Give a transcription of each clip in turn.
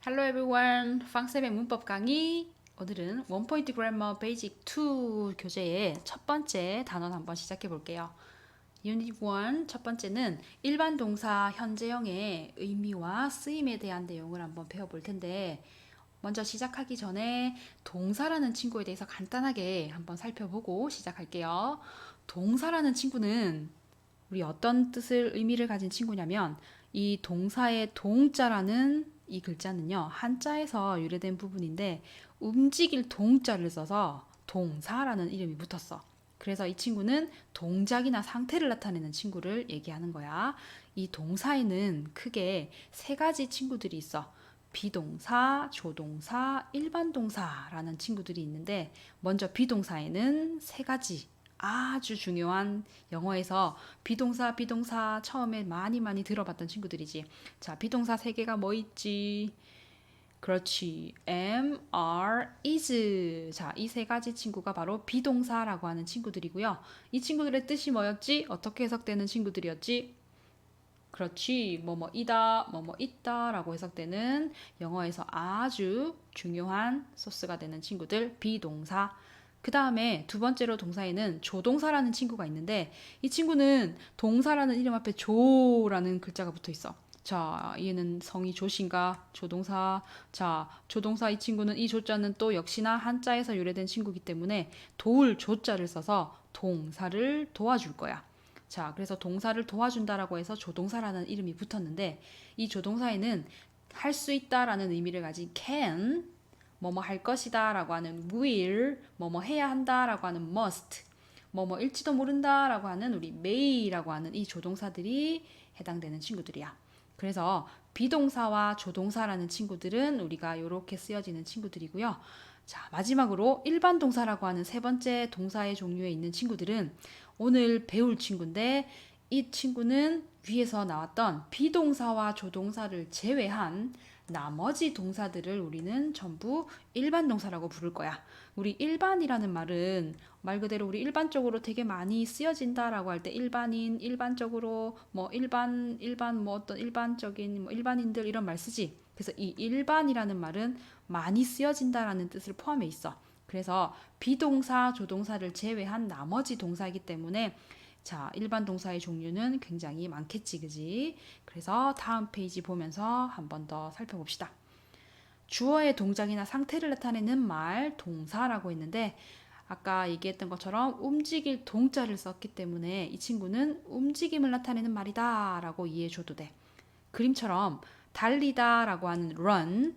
Hello everyone. 팡쌤의 문법 강의. 오늘은 원포인트 그래머 베이직 2 교재의 첫 번째 단원 한번 시작해 볼게요. 유닛 1 첫 번째는 일반 동사 현재형의 의미와 쓰임에 대한 내용을 한번 배워볼 텐데 먼저 시작하기 전에 동사라는 친구에 대해서 간단하게 한번 살펴보고 시작할게요. 동사라는 친구는 우리 어떤 뜻을 의미를 가진 친구냐면 이 동사의 동자라는 이 글자는요 한자에서 유래된 부분인데 움직일 동자를 써서 동사라는 이름이 붙었어. 그래서 이 친구는 동작이나 상태를 나타내는 친구를 얘기하는 거야. 이 동사에는 크게 세 가지 친구들이 있어. 비동사, 조동사, 일반 동사라는 친구들이 있는데 먼저 비동사에는 세 가지 아주 중요한 영어에서 비동사 처음에 많이 들어봤던 친구들이지. 자, 비동사 세 개가 뭐 있지? 그렇지. am, are, is. 자, 이 세 가지 친구가 바로 비동사라고 하는 친구들이고요. 이 친구들의 뜻이 뭐였지? 어떻게 해석되는 친구들이었지? 그렇지. 뭐뭐이다, 뭐뭐 있다라고 해석되는 영어에서 아주 중요한 소스가 되는 친구들 비동사. 그 다음에 두 번째로 동사에는 조동사라는 친구가 있는데 이 친구는 동사라는 이름 앞에 조라는 글자가 붙어 있어. 자, 얘는 성이 조신가? 조동사. 자, 조동사 이 친구는 이 조자는 또 역시나 한자에서 유래된 친구이기 때문에 도울 조자를 써서 동사를 도와줄 거야. 자, 그래서 동사를 도와준다라고 해서 조동사라는 이름이 붙었는데 이 조동사에는 할 수 있다라는 의미를 가진 can, 뭐뭐 할 것이다라고 하는 will, 뭐뭐 해야 한다라고 하는 must, 뭐뭐일지도 모른다라고 하는 우리 may라고 하는 이 조동사들이 해당되는 친구들이야. 그래서 비동사와 조동사라는 친구들은 우리가 이렇게 쓰여지는 친구들이고요. 자, 마지막으로 일반 동사라고 하는 세 번째 동사의 종류에 있는 친구들은 오늘 배울 친구인데 이 친구는 위에서 나왔던 비동사와 조동사를 제외한 나머지 동사들을 우리는 전부 일반 동사라고 부를 거야. 우리 일반이라는 말은 말 그대로 우리 일반적으로 되게 많이 쓰여진다라고 할 때 일반인, 일반적으로 뭐 일반 뭐 어떤 일반적인 뭐 일반인들 이런 말 쓰지. 그래서 이 일반이라는 말은 많이 쓰여진다라는 뜻을 포함해 있어. 그래서 비동사, 조동사를 제외한 나머지 동사이기 때문에 자, 일반 동사의 종류는 굉장히 많겠지, 그지? 그래서 다음 페이지 보면서 한 번 더 살펴봅시다. 주어의 동작이나 상태를 나타내는 말, 동사라고 했는데 아까 얘기했던 것처럼 움직일 동자를 썼기 때문에 이 친구는 움직임을 나타내는 말이다 라고 이해해줘도 돼. 그림처럼 달리다 라고 하는 run,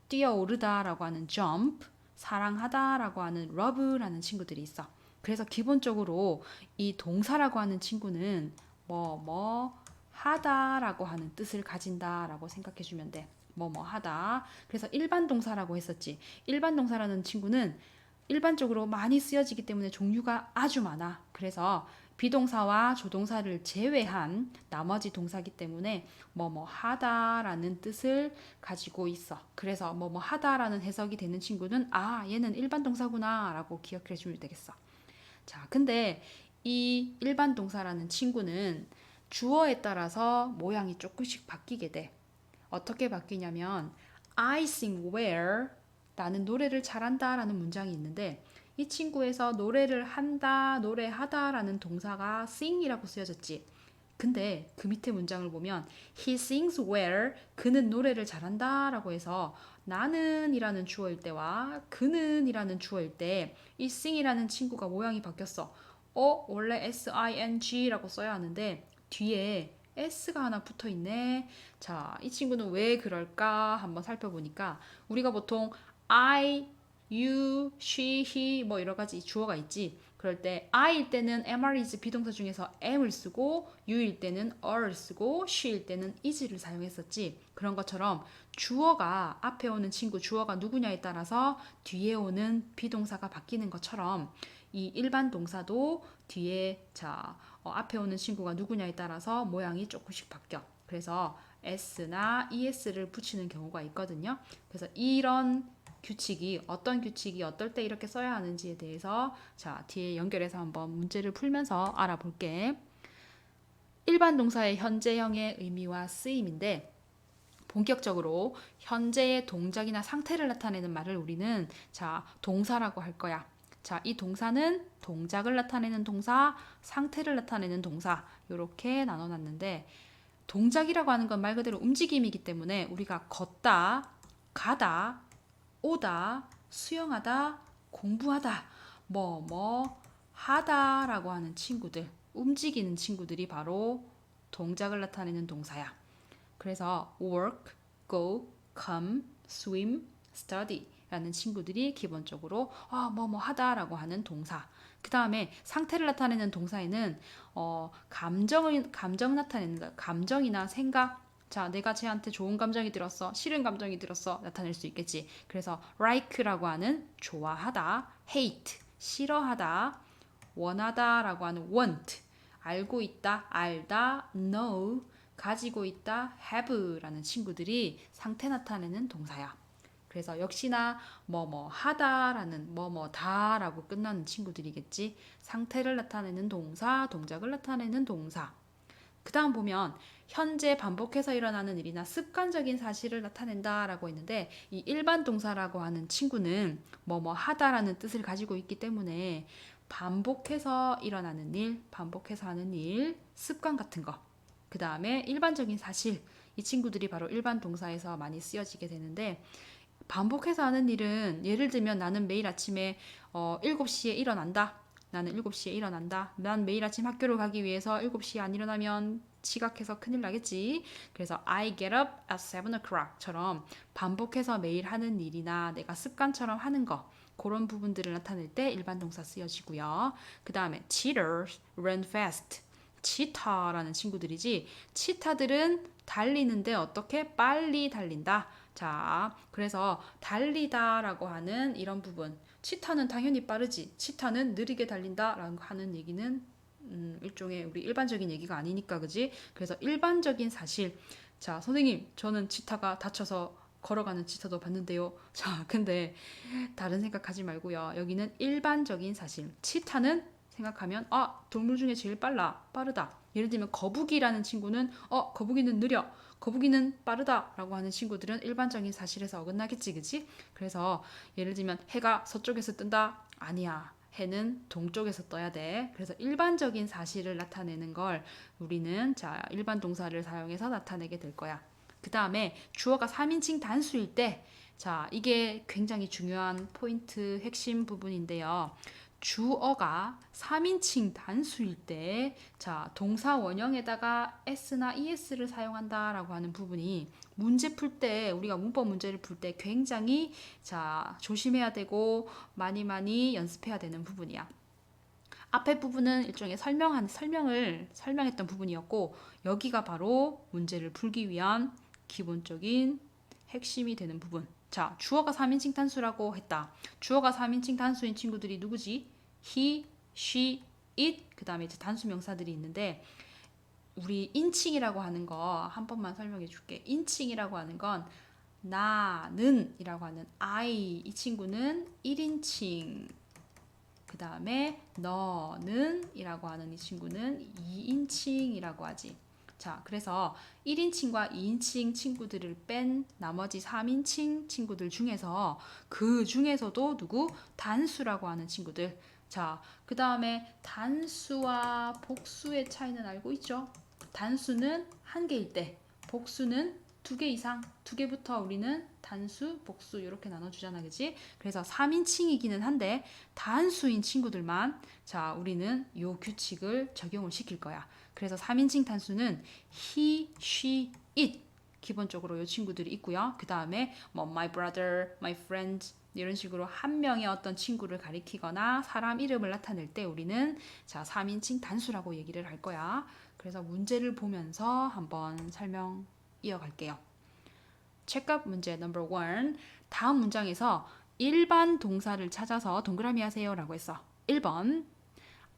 뛰어오르다 라고 하는 jump, 사랑하다 라고 하는 love라는 친구들이 있어. 그래서 기본적으로 이 동사라고 하는 친구는 뭐 하다라고 하는 뜻을 가진다라고 생각해 주면 돼. 뭐 하다. 그래서 일반 동사라고 했었지. 일반 동사라는 친구는 일반적으로 많이 쓰여지기 때문에 종류가 아주 많아. 그래서 비동사와 조동사를 제외한 나머지 동사기 때문에 뭐뭐 하다라는 뜻을 가지고 있어. 그래서 뭐뭐 하다라는 해석이 되는 친구는 아, 얘는 일반 동사구나라고 기억해 주면 되겠어. 자, 근데 이 일반 동사라는 친구는 주어에 따라서 모양이 조금씩 바뀌게 돼. 어떻게 바뀌냐면 I sing well 나는 노래를 잘한다 라는 문장이 있는데 이 친구에서 노래를 한다, 노래하다 라는 동사가 sing이라고 쓰여졌지. 근데 그 밑에 문장을 보면 he sings well 그는 노래를 잘한다 라고 해서 나는 이라는 주어일 때와 그는 이라는 주어일 때 이 sing이라는 친구가 모양이 바뀌었어. 원래 sing라고 써야 하는데 뒤에 s가 하나 붙어 있네. 자, 이 친구는 왜 그럴까 한번 살펴보니까 우리가 보통 I, you, she, he 뭐 여러 가지 주어가 있지. 그럴 때 I일 때는 am, is 비동사 중에서 am을 쓰고 you일 때는 are를 쓰고 she일 때는 is를 사용했었지. 그런 것처럼 주어가 앞에 오는 친구 주어가 누구냐에 따라서 뒤에 오는 비동사가 바뀌는 것처럼 이 일반 동사도 뒤에 앞에 오는 친구가 누구냐에 따라서 모양이 조금씩 바뀌어. 그래서 s나 es를 붙이는 경우가 있거든요. 그래서 이런 규칙이 어떤 규칙이 어떨 때 이렇게 써야 하는지에 대해서 자, 뒤에 연결해서 한번 문제를 풀면서 알아볼게. 일반 동사의 현재형의 의미와 쓰임인데 본격적으로 현재의 동작이나 상태를 나타내는 말을 우리는 자, 동사라고 할 거야. 자, 이 동사는 동작을 나타내는 동사, 상태를 나타내는 동사 이렇게 나눠놨는데 동작이라고 하는 건 말 그대로 움직임이기 때문에 우리가 걷다, 가다, 오다, 수영하다, 공부하다, 하다라고 하는 친구들, 움직이는 친구들이 바로 동작을 나타내는 동사야. 그래서 work, go, come, swim, study 라는 친구들이 기본적으로 하다라고 하는 동사. 그 다음에 상태를 나타내는 동사에는 감정 나타내는 거, 감정이나 생각. 자, 내가 쟤한테 좋은 감정이 들었어, 싫은 감정이 들었어 나타낼 수 있겠지. 그래서 like라고 하는 좋아하다, hate 싫어하다, 원하다라고 하는 want 알고 있다, 알다, know 가지고 있다, have라는 친구들이 상태 나타내는 동사야. 그래서 역시나 하다라는 다라고 끝나는 친구들이겠지. 상태를 나타내는 동사, 동작을 나타내는 동사. 그 다음 보면 현재 반복해서 일어나는 일이나 습관적인 사실을 나타낸다라고 했는데 이 일반 동사라고 하는 친구는 하다라는 뜻을 가지고 있기 때문에 반복해서 일어나는 일, 반복해서 하는 일, 습관 같은 거. 그 다음에 일반적인 사실, 이 친구들이 바로 일반 동사에서 많이 쓰여지게 되는데 반복해서 하는 일은 예를 들면 나는 매일 아침에 7시에 일어난다. 나는 7시에 일어난다. 난 매일 아침 학교를 가기 위해서 7시에 안 일어나면 지각해서 큰일 나겠지. 그래서 I get up at 7 o'clock처럼 반복해서 매일 하는 일이나 내가 습관처럼 하는 거 그런 부분들을 나타낼 때 일반 동사 쓰여지고요. 그 다음에 cheaters run fast. 치타라는 친구들이지. 치타들은 달리는데 어떻게 빨리 달린다. 자, 그래서 달리다라고 하는 이런 부분. 치타는 당연히 빠르지. 치타는 느리게 달린다라고 하는 얘기는 일종의 우리 일반적인 얘기가 아니니까, 그지? 그래서 일반적인 사실. 자, 선생님, 저는 치타가 다쳐서 걸어가는 치타도 봤는데요. 자, 근데 다른 생각하지 말고요. 여기는 일반적인 사실. 치타는 생각하면 동물 중에 제일 빠르다. 예를 들면 거북이라는 친구는 거북이는 느려. 거북이는 빠르다라고 하는 친구들은 일반적인 사실에서 어긋나겠지, 그치? 그래서 예를 들면 해가 서쪽에서 뜬다? 아니야. 해는 동쪽에서 떠야 돼. 그래서 일반적인 사실을 나타내는 걸 우리는 자, 일반 동사를 사용해서 나타내게 될 거야. 그 다음에 주어가 3인칭 단수일 때, 자, 이게 굉장히 중요한 포인트 핵심 부분인데요. 주어가 3인칭 단수일 때, 자, 동사 원형에다가 s나 es를 사용한다라고 하는 부분이 문제 풀 때, 우리가 문법 문제를 풀 때 굉장히 자, 조심해야 되고 많이 연습해야 되는 부분이야. 앞에 부분은 일종의 설명했던 부분이었고, 여기가 바로 문제를 풀기 위한 기본적인 핵심이 되는 부분. 자, 주어가 3인칭 단수라고 했다. 주어가 3인칭 단수인 친구들이 누구지? he, she, it, 그 다음에 이제 단수 명사들이 있는데 우리 인칭이라고 하는 거 한 번만 설명해 줄게. 인칭이라고 하는 건 나는 이라고 하는 I, 이 친구는 1인칭. 그 다음에 너는 이라고 하는 이 친구는 2인칭이라고 하지. 자, 그래서 1인칭과 2인칭 친구들을 뺀 나머지 3인칭 친구들 중에서 그 중에서도 누구? 단수라고 하는 친구들. 자, 그 다음에 단수와 복수의 차이는 알고 있죠? 단수는 한 개일 때, 복수는 2개 이상, 2개부터 우리는 단수, 복수 이렇게 나눠주잖아, 그치? 그래서 3인칭이기는 한데 단수인 친구들만 자, 우리는 요 규칙을 적용을 시킬 거야. 그래서 3인칭 단수는 he, she, it 기본적으로 요 친구들이 있고요. 그 다음에 my brother, my friend 이런 식으로 한 명의 어떤 친구를 가리키거나 사람 이름을 나타낼 때 우리는 자, 3인칭 단수라고 얘기를 할 거야. 그래서 문제를 보면서 한번 설명 이어갈게요. 체크업 문제 넘버 1. 다음 문장에서 일반 동사를 찾아서 동그라미 하세요 라고 했어. 1번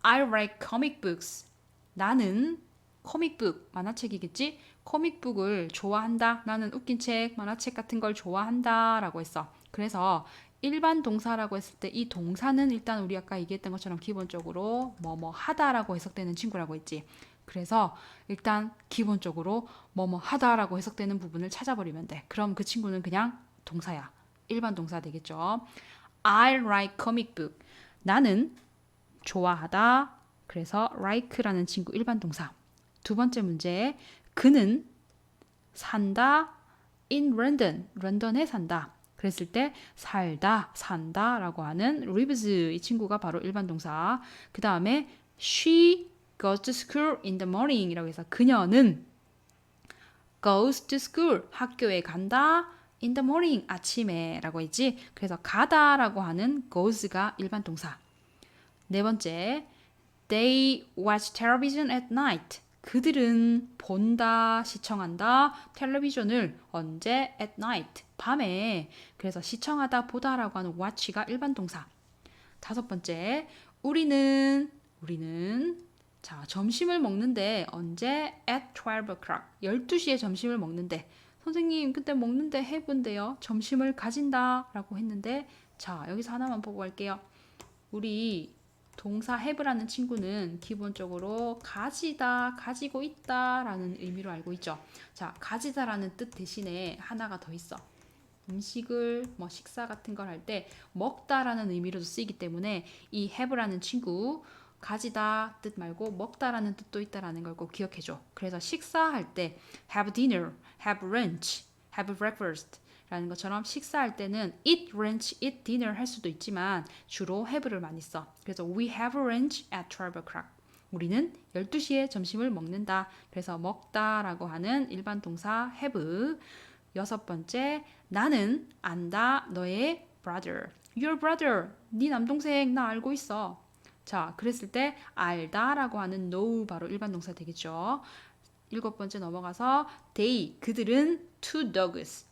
I read comic books. 나는 코믹북, 만화책이겠지? 코믹북을 좋아한다. 나는 웃긴 책, 만화책 같은 걸 좋아한다 라고 했어. 그래서 일반 동사라고 했을 때 이 동사는 일단 우리 아까 얘기했던 것처럼 기본적으로 하다라고 해석되는 친구라고 했지. 그래서 일단 기본적으로 뭐뭐 하다라고 해석되는 부분을 찾아버리면 돼. 그럼 그 친구는 그냥 동사야. 일반 동사 되겠죠. I like comic book. 나는 좋아하다. 그래서 like라는 친구 일반 동사. 두 번째 문제. 그는 산다. in London. 런던에 산다. 그랬을 때 살다, 산다라고 하는 lives 이 친구가 바로 일반 동사. 그 다음에 she goes to school in the morning이라고 해서 그녀는 goes to school 학교에 간다 in the morning 아침에라고 했지. 그래서 가다라고 하는 goes가 일반 동사. 네 번째, they watch television at night. 그들은 본다, 시청한다, 텔레비전을 언제? at night, 밤에. 그래서 시청하다, 보다라고 하는 watch가 일반 동사. 다섯 번째, 우리는 자, 점심을 먹는데 언제? at 12 o'clock. 12시에 점심을 먹는데 선생님 그때 먹는데 have인데요. 점심을 가진다 라고 했는데 자, 여기서 하나만 보고 갈게요. 우리 동사 have라는 친구는 기본적으로 가지다, 가지고 있다 라는 의미로 알고 있죠. 자, 가지다라는 뜻 대신에 하나가 더 있어. 음식을 뭐 식사 같은 걸 할 때 먹다라는 의미로도 쓰이기 때문에 이 have라는 친구 가지다 뜻 말고 먹다라는 뜻도 있다라는 걸 꼭 기억해줘. 그래서 식사할 때 have dinner, have lunch, have breakfast 라는 것처럼 식사할 때는 eat lunch, eat dinner 할 수도 있지만 주로 have를 많이 써. 그래서 we have lunch at 12 o'clock. 우리는 12시에 점심을 먹는다. 그래서 먹다라고 하는 일반 동사 have. 여섯 번째, 나는 안다 너의 brother. Your brother, 네 남동생 나 알고 있어. 자, 그랬을 때 알다라고 하는 know 바로 일반 동사 되겠죠. 일곱 번째 넘어가서 they, 그들은 two dogs.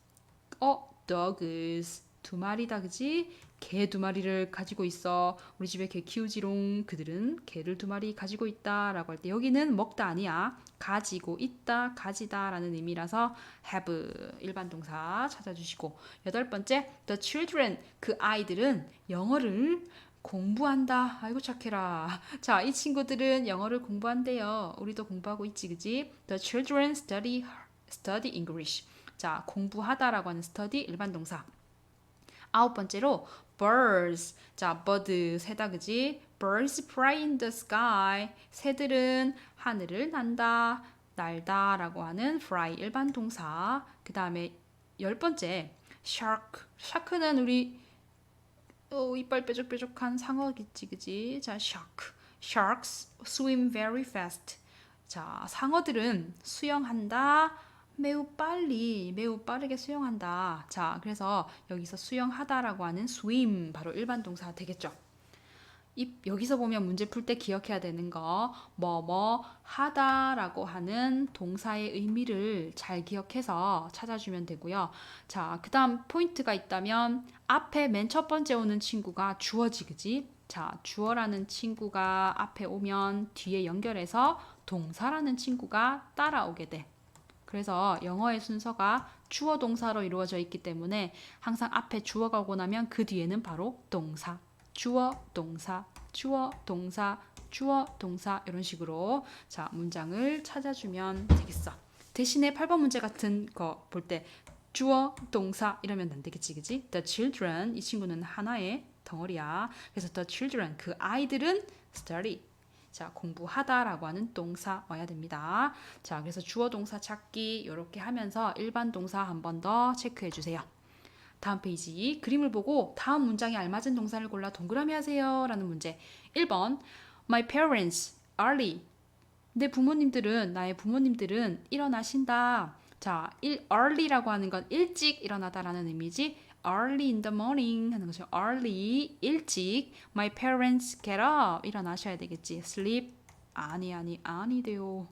dogs. 두 마리다, 그지? 개 두 마리를 가지고 있어. 우리 집에 개 키우지롱. 그들은 개를 두 마리 가지고 있다 라고 할 때 여기는 먹다 아니야. 가지고 있다, 가지다 라는 의미라서 have 일반 동사 찾아주시고 여덟 번째 the children 그 아이들은 영어를 공부한다. 아이고 착해라. 자, 이 친구들은 영어를 공부한대요. 우리도 공부하고 있지, 그지? The children study English. 자, 공부하다라고 하는 study 일반 동사. 아홉 번째로 birds. 자, bird 새다, 그지? Birds fly in the sky. 새들은 하늘을 난다, 날다라고 하는 fly 일반 동사. 그 다음에 열 번째 shark. shark는 우리 이빨 뾰족뾰족한 상어겠지, 그지? 자, shark. Sharks swim very fast. 자, 상어들은 수영한다. 매우 빨리, 매우 빠르게 수영한다. 자, 그래서 여기서 수영하다라고 하는 swim 바로 일반 동사 되겠죠. 여기서 보면 문제 풀 때 기억해야 되는 거 뭐뭐 하다라고 하는 동사의 의미를 잘 기억해서 찾아주면 되고요. 자, 그 다음 포인트가 있다면 앞에 맨 첫 번째 오는 친구가 주어지, 그지? 자, 주어라는 친구가 앞에 오면 뒤에 연결해서 동사라는 친구가 따라오게 돼. 그래서 영어의 순서가 주어 동사로 이루어져 있기 때문에 항상 앞에 주어가 오고 나면 그 뒤에는 바로 동사. 주어, 동사, 주어, 동사, 주어, 동사 이런 식으로 자, 문장을 찾아주면 되겠어. 대신에 8번 문제 같은 거 볼 때 주어, 동사 이러면 안 되겠지, 그지? The children 이 친구는 하나의 덩어리야. 그래서 the children 그 아이들은 study. 자, 공부하다라고 하는 동사 와야 됩니다. 자, 그래서 주어 동사 찾기 이렇게 하면서 일반 동사 한 번 더 체크해 주세요. 다음 페이지 그림을 보고 다음 문장에 알맞은 동사를 골라 동그라미 하세요 라는 문제. 1번 My parents early. 나의 부모님들은 일어나신다. 자, early라고 하는 건 일찍 일어나다라는 의미지. early in the morning 하는 거죠. early, 일찍. My parents get up. 일어나셔야 되겠지. sleep. 아니 돼요.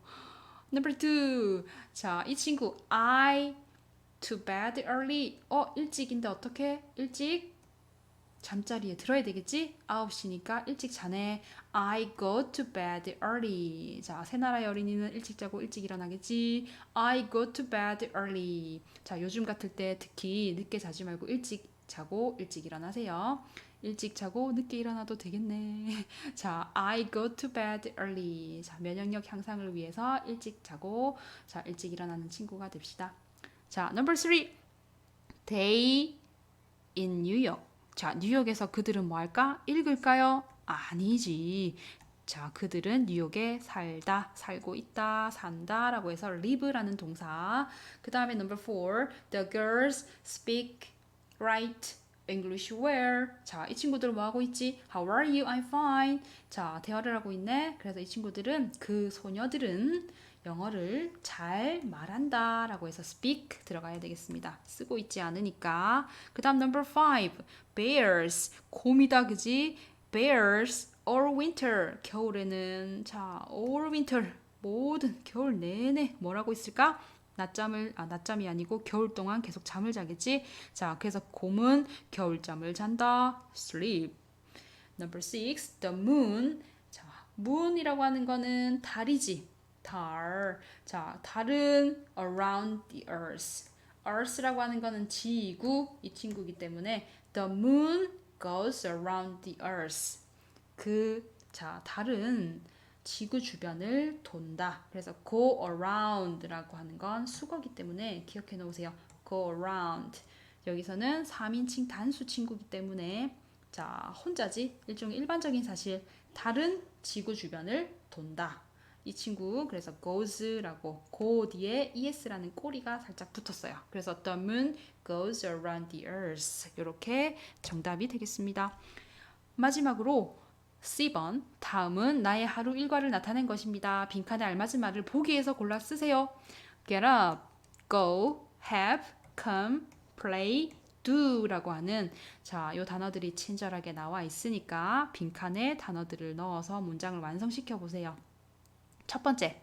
Number 2. 자, 이 친구 I to bed early. 일찍인데 어떻게? 일찍 잠자리에 들어야 되겠지? 9시니까 일찍 자네. I go to bed early. 자, 새나라의 어린이는 일찍 자고 일찍 일어나겠지. I go to bed early. 자, 요즘 같을 때 특히 늦게 자지 말고 일찍 자고 일찍 일어나세요. 일찍 자고 늦게 일어나도 되겠네. 자, I go to bed early. 자, 면역력 향상을 위해서 일찍 자고 자, 일찍 일어나는 친구가 됩시다. 자, number 3. They in New York. 자, 뉴욕에서 그들은 뭐 할까? 읽을까요? 아니지. 자, 그들은 뉴욕에 살고 있다, 산다 라고 해서 live라는 동사. 그 다음에 number 4. The girls speak, write English well. 자, 이 친구들은 뭐 하고 있지? How are you? I'm fine. 자, 대화를 하고 있네. 그래서 이 친구들은, 그 소녀들은 영어를 잘 말한다 라고 해서 speak 들어가야 되겠습니다. 쓰고 있지 않으니까. 그 다음 number 5. Bears. 곰이다, 그지? Bears all winter. 겨울에는 자, all winter. 모든 겨울 내내 뭐라고 있을까? 낮잠이 아니고 겨울 동안 계속 잠을 자겠지? 자, 그래서 곰은 겨울잠을 잔다. sleep. Number 6. The moon. 자, moon이라고 하는 거는 달이지. 달. 자, 달은 around the earth. earth라고 하는 거는 지구, 이 친구이기 때문에 the moon goes around the earth. 자, 달은 지구 주변을 돈다. 그래서 go around라고 하는 건 수거기 때문에 기억해 놓으세요. go around. 여기서는 3인칭 단수 친구이기 때문에 자, 혼자지. 일종의 일반적인 사실. 달은 지구 주변을 돈다. 이 친구 그래서 goes라고 go 뒤에 es라는 꼬리가 살짝 붙었어요. 그래서 the moon goes around the earth. 이렇게 정답이 되겠습니다. 마지막으로 C번, 다음은 나의 하루 일과를 나타낸 것입니다. 빈칸에 알맞은 말을 보기에서 골라 쓰세요. Get up, go, have, come, play, do 라고 하는 자, 요 단어들이 친절하게 나와 있으니까 빈칸에 단어들을 넣어서 문장을 완성시켜 보세요. 첫 번째,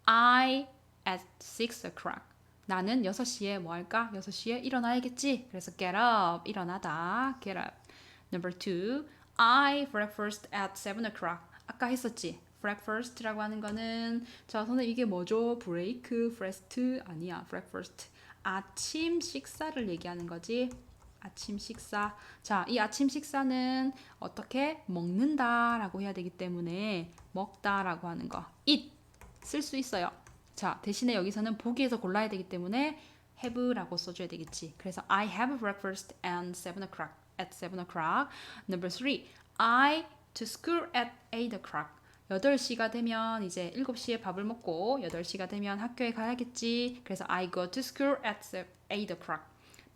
I at 6 o'clock. 나는 6시에 뭐 할까? 6시에 일어나야겠지. 그래서 get up, 일어나다, get up. Number 2, I breakfast at 7 o'clock. 아까 했었지. breakfast라고 하는 거는 자, 선생님 이게 뭐죠? break, fast 아니야. breakfast. 아침 식사를 얘기하는 거지. 아침 식사. 자, 이 아침 식사는 어떻게 먹는다라고 해야 되기 때문에 먹다라고 하는 거. eat 쓸 수 있어요. 자, 대신에 여기서는 보기에서 골라야 되기 때문에 have라고 써줘야 되겠지. 그래서 I have breakfast at 7 o'clock. At 7 o'clock. Number 3. I to school at 8 o'clock. 8시가 되면 이제 7시에 밥을 먹고 8시가 되면 학교에 가야겠지. 그래서 I go to school at 8 o'clock.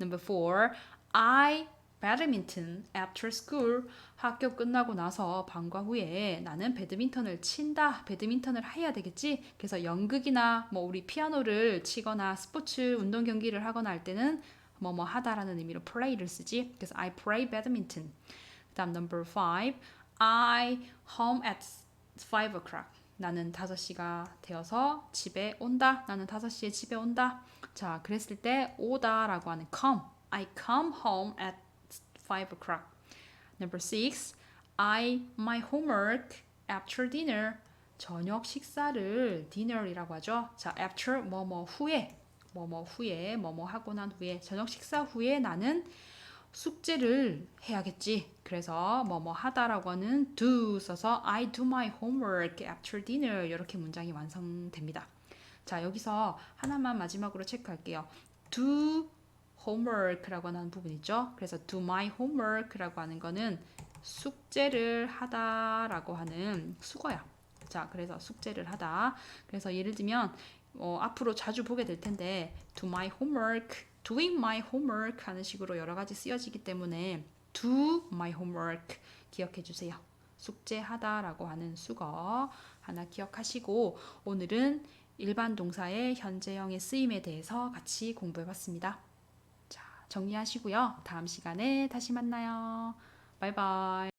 Number 4. I badminton after school. 학교 끝나고 나서 방과 후에 나는 배드민턴을 친다. 배드민턴을 해야 되겠지. 그래서 연극이나 뭐 우리 피아노를 치거나 스포츠 운동 경기를 하거나 할 때는 뭐뭐 하다라는 의미로 play를 쓰지. 그래서 I play badminton. 그다음 number 5. I home at 5 o'clock. 나는 5시가 되어서 집에 온다. 나는 5시에 집에 온다. 자, 그랬을 때 오다라고 하는 come. I come home at 5 o'clock. Number 6. I my homework after dinner. 저녁 식사를 dinner이라고 하죠. 자, after 뭐뭐 후에 뭐뭐 하고 난 후에 저녁 식사 후에 나는 숙제를 해야겠지. 그래서 뭐뭐 하다라고 하는 do 써서 I do my homework after dinner. 이렇게 문장이 완성됩니다. 자, 여기서 하나만 마지막으로 체크할게요. do homework라고 하는 부분 있죠. 그래서 do my homework라고 하는 거는 숙제를 하다라고 하는 수거야. 자, 그래서 숙제를 하다. 그래서 예를 들면 앞으로 자주 보게 될 텐데 do my homework, doing my homework 하는 식으로 여러 가지 쓰여지기 때문에 do my homework 기억해 주세요. 숙제하다라고 하는 수거 하나 기억하시고 오늘은 일반 동사의 현재형의 쓰임에 대해서 같이 공부해 봤습니다. 자, 정리하시고요. 다음 시간에 다시 만나요. 바이바이.